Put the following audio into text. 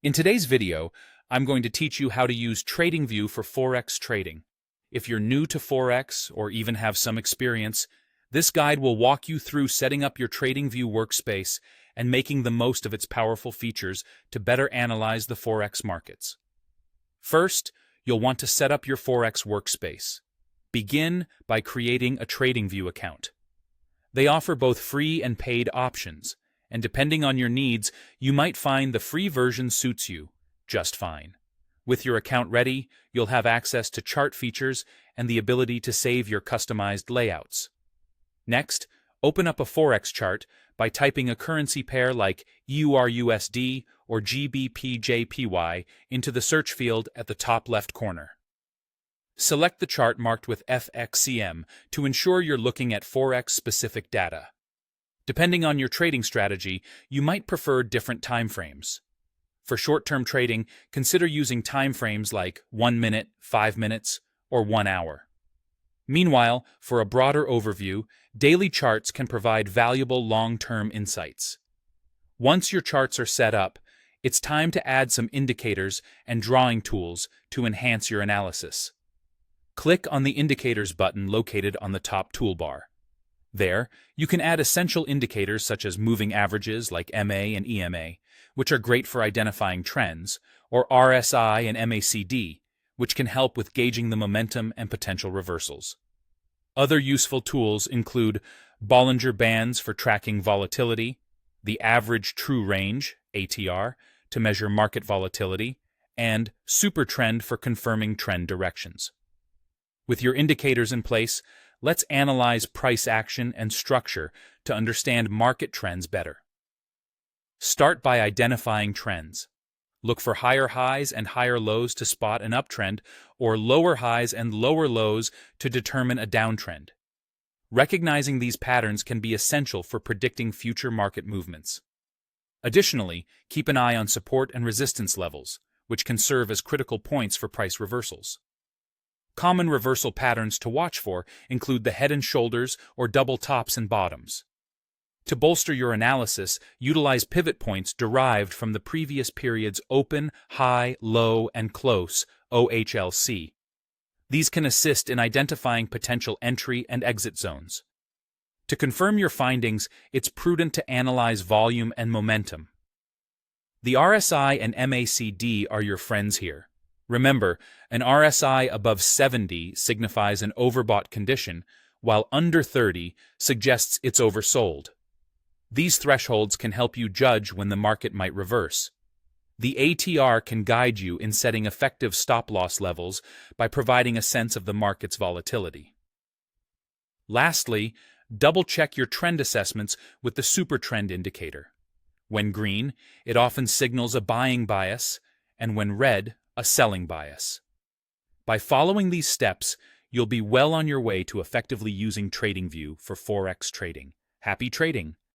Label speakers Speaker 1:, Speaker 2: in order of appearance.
Speaker 1: In today's video, I'm going to teach you how to use Tradingview for Forex trading. If you're new to Forex or even have some experience, this guide will walk you through setting up your Tradingview workspace and making the most of its powerful features to better analyze the Forex markets. First, you'll want to set up your Forex workspace. Begin by creating a Tradingview account. They offer both free and paid options, and depending on your needs, you might find the free version suits you just fine. With your account ready, you'll have access to chart features and the ability to save your customized layouts. Next, open up a Forex chart by typing a currency pair like EUR/USD or GBP/JPY into the search field at the top left corner. Select the chart marked with FXCM to ensure you're looking at Forex-specific data. Depending on your trading strategy, you might prefer different timeframes. For short-term trading, consider using timeframes like 1 minute, 5 minutes, or 1 hour. Meanwhile, for a broader overview, daily charts can provide valuable long-term insights. Once your charts are set up, it's time to add some indicators and drawing tools to enhance your analysis. Click on the Indicators button located on the top toolbar. There, you can add essential indicators such as moving averages like MA and EMA, which are great for identifying trends, or RSI and MACD, which can help with gauging the momentum and potential reversals. Other useful tools include Bollinger Bands for tracking volatility, the Average True Range, ATR, to measure market volatility, and Super Trend for confirming trend directions. With your indicators in place, let's analyze price action and structure to understand market trends better. Start by identifying trends. Look for higher highs and higher lows to spot an uptrend, or lower highs and lower lows to determine a downtrend. Recognizing these patterns can be essential for predicting future market movements. Additionally, keep an eye on support and resistance levels, which can serve as critical points for price reversals. Common reversal patterns to watch for include the head and shoulders or double tops and bottoms. To bolster your analysis, utilize pivot points derived from the previous period's open, high, low, and close OHLC. These can assist in identifying potential entry and exit zones. To confirm your findings, it's prudent to analyze volume and momentum. The RSI and MACD are your friends here. Remember, an RSI above 70 signifies an overbought condition, while under 30 suggests it's oversold. These thresholds can help you judge when the market might reverse. The ATR can guide you in setting effective stop-loss levels by providing a sense of the market's volatility. Lastly, double-check your trend assessments with the Super Trend indicator. When green, it often signals a buying bias, and when red, a selling bias. By following these steps, you'll be well on your way to effectively using Tradingview for Forex trading. Happy trading!